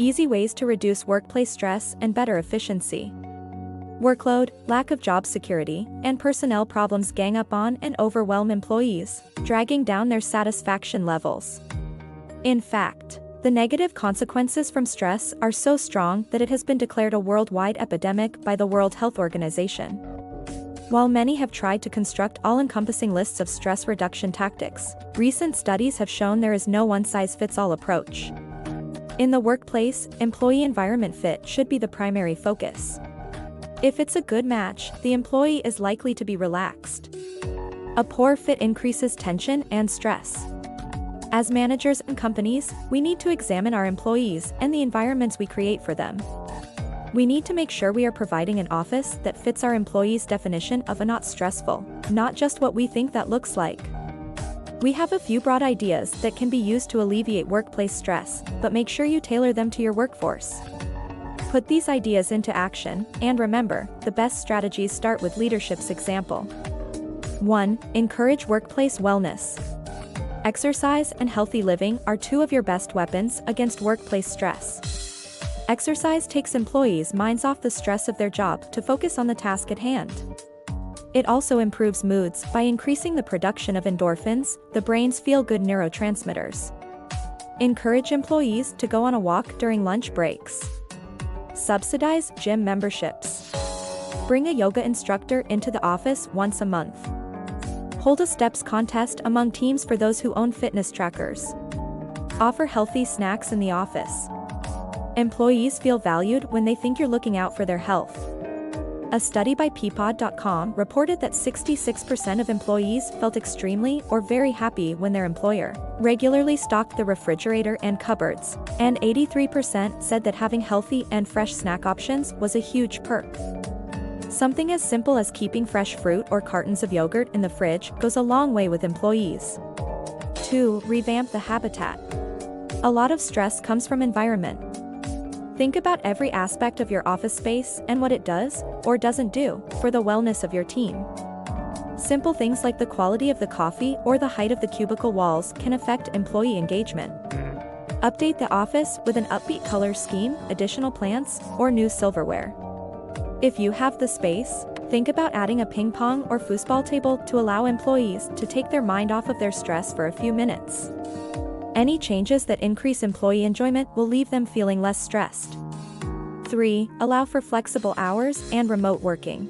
Easy ways to reduce workplace stress and better efficiency. Workload, lack of job security, and personnel problems gang up on and overwhelm employees, dragging down their satisfaction levels. In fact, the negative consequences from stress are so strong that it has been declared a worldwide epidemic by the World Health Organization. While many have tried to construct all-encompassing lists of stress reduction tactics, recent studies have shown there is no one-size-fits-all approach. In the workplace, employee environment fit should be the primary focus. If it's a good match, the employee is likely to be relaxed. A poor fit increases tension and stress. As managers and companies, we need to examine our employees and the environments we create for them. We need to make sure we are providing an office that fits our employees' definition of a not stressful, not just what we think that looks like. We have a few broad ideas that can be used to alleviate workplace stress, but make sure you tailor them to your workforce. Put these ideas into action, and remember, the best strategies start with leadership's example. 1. Encourage workplace wellness. Exercise and healthy living are two of your best weapons against workplace stress. Exercise takes employees' minds off the stress of their job to focus on the task at hand. It also improves moods by increasing the production of endorphins, the brain's feel-good neurotransmitters. Encourage employees to go on a walk during lunch breaks. Subsidize gym memberships. Bring a yoga instructor into the office once a month. Hold a steps contest among teams for those who own fitness trackers. Offer healthy snacks in the office. Employees feel valued when they think you're looking out for their health. A study by peapod.com reported that 66% of employees felt extremely or very happy when their employer regularly stocked the refrigerator and cupboards, and 83% said that having healthy and fresh snack options was a huge perk. Something as simple as keeping fresh fruit or cartons of yogurt in the fridge goes a long way with employees. 2. Revamp the habitat. A lot of stress comes from environment. Think about every aspect of your office space and what it does, or doesn't do, for the wellness of your team. Simple things like the quality of the coffee or the height of the cubicle walls can affect employee engagement. Update the office with an upbeat color scheme, additional plants, or new silverware. If you have the space, think about adding a ping pong or foosball table to allow employees to take their mind off of their stress for a few minutes. Any changes that increase employee enjoyment will leave them feeling less stressed. 3. Allow for flexible hours and remote working.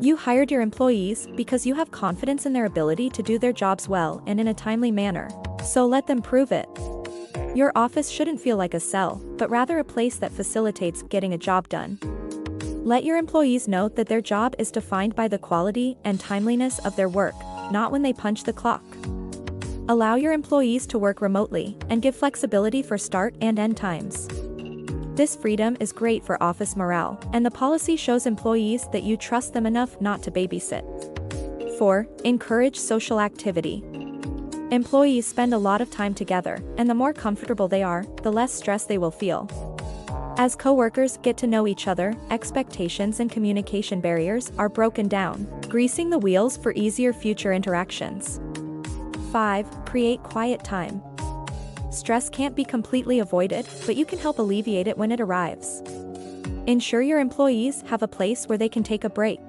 You hired your employees because you have confidence in their ability to do their jobs well and in a timely manner, so let them prove it. Your office shouldn't feel like a cell, but rather a place that facilitates getting a job done. Let your employees know that their job is defined by the quality and timeliness of their work, not when they punch the clock. Allow your employees to work remotely and give flexibility for start and end times. This freedom is great for office morale, and the policy shows employees that you trust them enough not to babysit. 4. Encourage social activity. Employees spend a lot of time together, and the more comfortable they are, the less stress they will feel. As coworkers get to know each other, expectations and communication barriers are broken down, greasing the wheels for easier future interactions. 5. Create quiet time. Stress can't be completely avoided, but you can help alleviate it when it arrives. Ensure your employees have a place where they can take a break.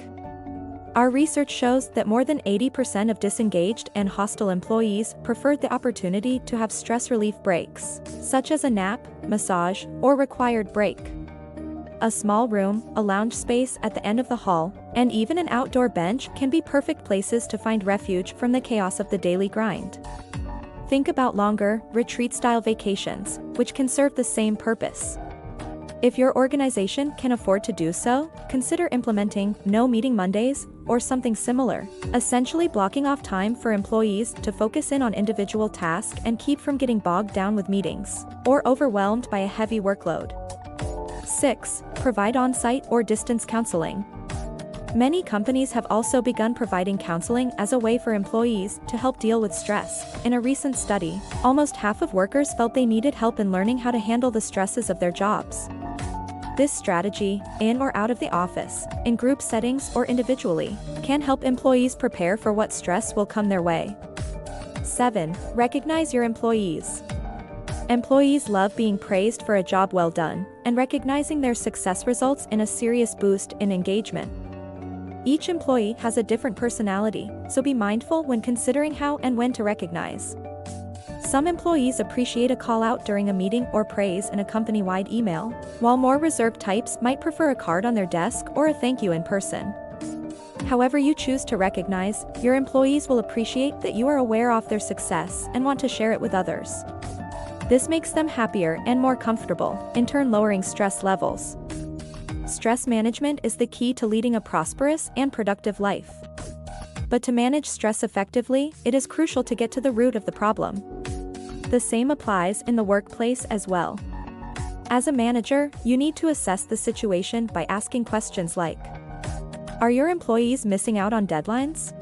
Our research shows that more than 80% of disengaged and hostile employees preferred the opportunity to have stress relief breaks, such as a nap, massage, or required break. A small room, a lounge space at the end of the hall, and even an outdoor bench can be perfect places to find refuge from the chaos of the daily grind. Think about longer, retreat-style vacations, which can serve the same purpose. If your organization can afford to do so, consider implementing no meeting Mondays or something similar, essentially blocking off time for employees to focus in on individual tasks and keep from getting bogged down with meetings or overwhelmed by a heavy workload. 6. Provide on-site or distance counseling. Many companies have also begun providing counseling as a way for employees to help deal with stress. In a recent study, almost half of workers felt they needed help in learning how to handle the stresses of their jobs. This strategy, in or out of the office, in group settings or individually, can help employees prepare for what stress will come their way. 7. Recognize your employees. Employees love being praised for a job well done, and recognizing their success results in a serious boost in engagement. Each employee has a different personality, so be mindful when considering how and when to recognize. Some employees appreciate a call-out during a meeting or praise in a company-wide email, while more reserved types might prefer a card on their desk or a thank you in person. However you choose to recognize, your employees will appreciate that you are aware of their success and want to share it with others. This makes them happier and more comfortable, in turn lowering stress levels. Stress management is the key to leading a prosperous and productive life. But to manage stress effectively, it is crucial to get to the root of the problem. The same applies in the workplace as well. As a manager, you need to assess the situation by asking questions like, are your employees missing out on deadlines?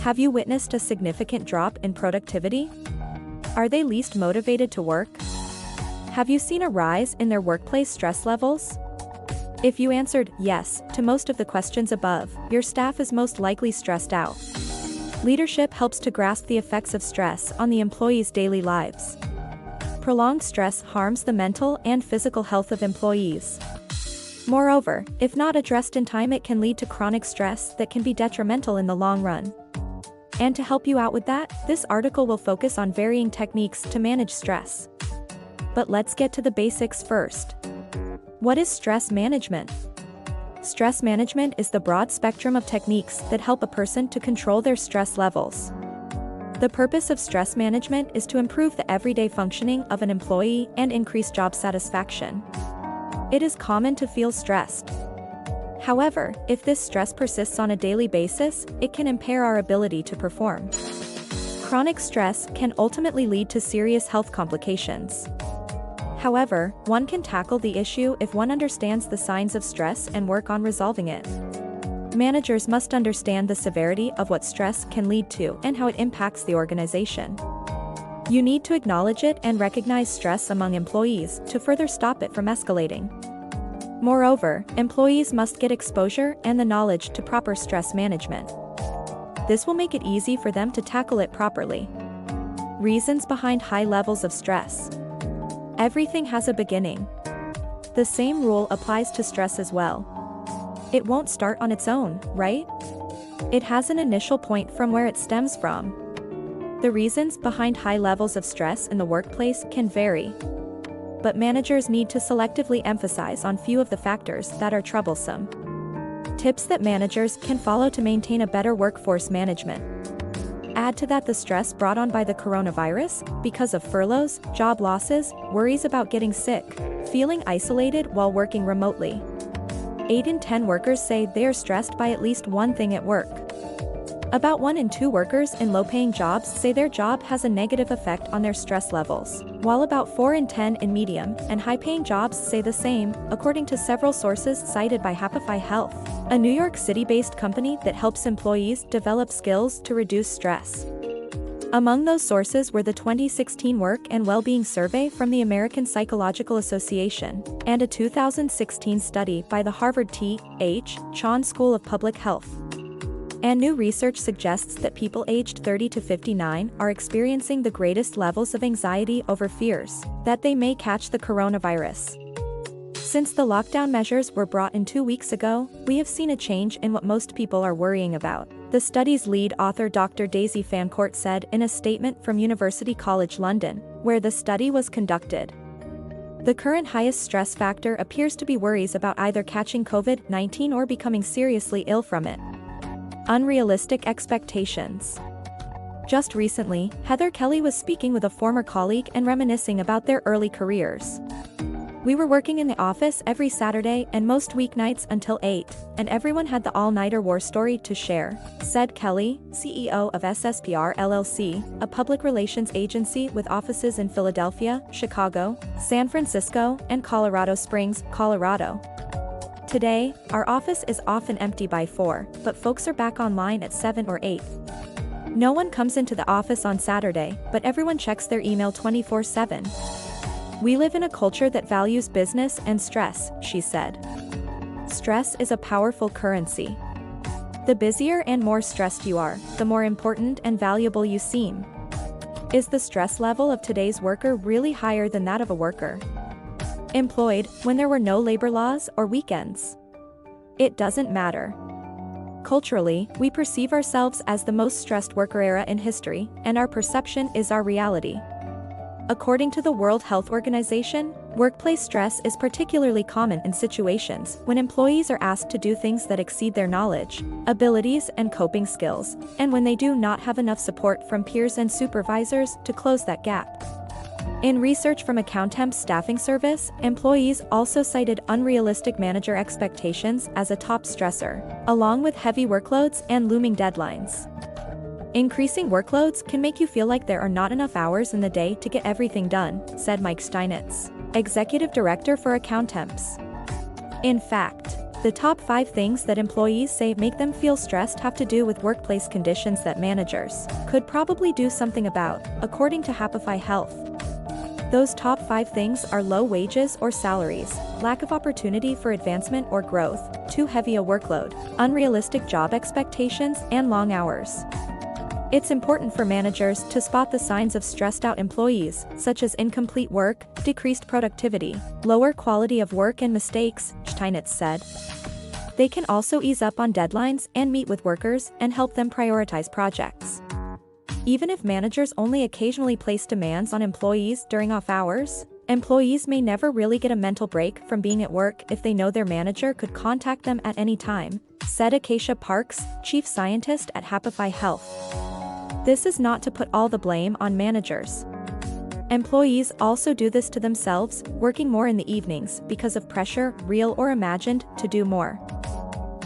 Have you witnessed a significant drop in productivity? Are they least motivated to work? Have you seen a rise in their workplace stress levels? If you answered yes to most of the questions above, your staff is most likely stressed out. Leadership helps to grasp the effects of stress on the employees' daily lives. Prolonged stress harms the mental and physical health of employees. Moreover, if not addressed in time, it can lead to chronic stress that can be detrimental in the long run. And to help you out with that, this article will focus on varying techniques to manage stress. But let's get to the basics first. What is stress management? Stress management is the broad spectrum of techniques that help a person to control their stress levels. The purpose of stress management is to improve the everyday functioning of an employee and increase job satisfaction. It is common to feel stressed. However, if this stress persists on a daily basis, it can impair our ability to perform. Chronic stress can ultimately lead to serious health complications. However, one can tackle the issue if one understands the signs of stress and work on resolving it. Managers must understand the severity of what stress can lead to and how it impacts the organization. You need to acknowledge it and recognize stress among employees to further stop it from escalating. Moreover, employees must get exposure and the knowledge to proper stress management. This will make it easy for them to tackle it properly. Reasons behind high levels of stress. Everything has a beginning. The same rule applies to stress as well. It won't start on its own, right? It has an initial point from where it stems from. The reasons behind high levels of stress in the workplace can vary. But managers need to selectively emphasize on few of the factors that are troublesome. Tips that managers can follow to maintain a better workforce management. Add to that the stress brought on by the coronavirus, because of furloughs, job losses, worries about getting sick, feeling isolated while working remotely. 8 in 10 workers say they are stressed by at least one thing at work. About 1 in 2 workers in low-paying jobs say their job has a negative effect on their stress levels, while about 4 in 10 in medium and high-paying jobs say the same, according to several sources cited by Happify Health, a New York City-based company that helps employees develop skills to reduce stress. Among those sources were the 2016 Work and Well-Being Survey from the American Psychological Association, and a 2016 study by the Harvard T.H. Chan School of Public Health. And new research suggests that people aged 30 to 59 are experiencing the greatest levels of anxiety over fears that they may catch the coronavirus. Since the lockdown measures were brought in 2 weeks ago, we have seen a change in what most people are worrying about, the study's lead author Dr. Daisy Fancourt said in a statement from University College London, where the study was conducted. The current highest stress factor appears to be worries about either catching COVID-19 or becoming seriously ill from it. Unrealistic expectations. Just recently, Heather Kelly was speaking with a former colleague and reminiscing about their early careers. We were working in the office every Saturday and most weeknights until 8, and everyone had the all-nighter war story to share, said Kelly, CEO of SSPR LLC, a public relations agency with offices in Philadelphia, Chicago, San Francisco, and Colorado Springs, Colorado. Today, our office is often empty by 4, but folks are back online at 7 or 8. No one comes into the office on Saturday, but everyone checks their email 24/7. We live in a culture that values business and stress, she said. Stress is a powerful currency. The busier and more stressed you are, the more important and valuable you seem. Is the stress level of today's worker really higher than that of a worker employed when there were no labor laws or weekends? It doesn't matter. Culturally, we perceive ourselves as the most stressed worker era in history, and our perception is our reality. According to the World Health Organization, workplace stress is particularly common in situations when employees are asked to do things that exceed their knowledge, abilities, and coping skills, and when they do not have enough support from peers and supervisors to close that gap. In research from Accountemp's staffing service, employees also cited unrealistic manager expectations as a top stressor, along with heavy workloads and looming deadlines. Increasing workloads can make you feel like there are not enough hours in the day to get everything done, said Mike Steinitz, executive director for Accountemps. In fact, the top 5 things that employees say make them feel stressed have to do with workplace conditions that managers could probably do something about, according to Happify Health. Those top 5 things are low wages or salaries, lack of opportunity for advancement or growth, too heavy a workload, unrealistic job expectations, and long hours. It's important for managers to spot the signs of stressed-out employees, such as incomplete work, decreased productivity, lower quality of work, and mistakes, Steinitz said. They can also ease up on deadlines and meet with workers and help them prioritize projects. Even if managers only occasionally place demands on employees during off hours, employees may never really get a mental break from being at work if they know their manager could contact them at any time, said Acacia Parks, chief scientist at Happify Health. This is not to put all the blame on managers. Employees also do this to themselves, working more in the evenings because of pressure, real or imagined, to do more.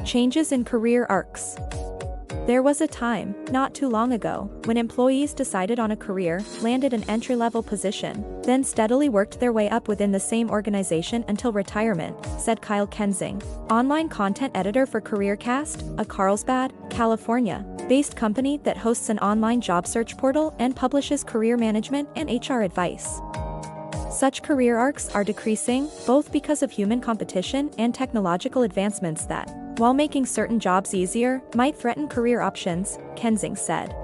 Changes in career arcs. There was a time, not too long ago, when employees decided on a career, landed an entry-level position, then steadily worked their way up within the same organization until retirement, said Kyle Kensing, online content editor for CareerCast, a Carlsbad, California-based company that hosts an online job search portal and publishes career management and HR advice. Such career arcs are decreasing, both because of human competition and technological advancements that, while making certain jobs easier, might threaten career options, Kensing said.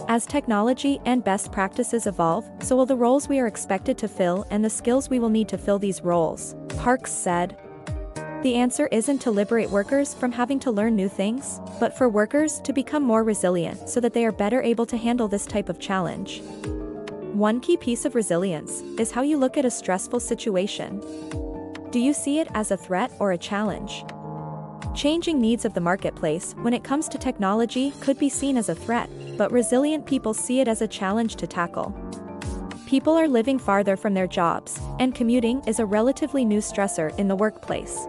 As technology and best practices evolve, so will the roles we are expected to fill and the skills we will need to fill these roles, Parks said. The answer isn't to liberate workers from having to learn new things, but for workers to become more resilient so that they are better able to handle this type of challenge. One key piece of resilience is how you look at a stressful situation. Do you see it as a threat or a challenge? Changing needs of the marketplace when it comes to technology could be seen as a threat, but resilient people see it as a challenge to tackle. People are living farther from their jobs, and commuting is a relatively new stressor in the workplace.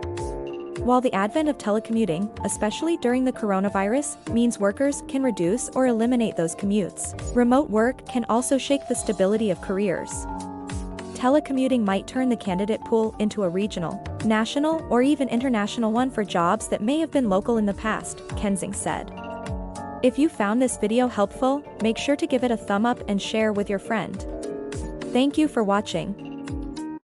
While the advent of telecommuting, especially during the coronavirus, means workers can reduce or eliminate those commutes, remote work can also shake the stability of careers. Telecommuting might turn the candidate pool into a regional, national, or even international one for jobs that may have been local in the past, Kensing said. If you found this video helpful, make sure to give it a thumb up and share with your friend. Thank you for watching.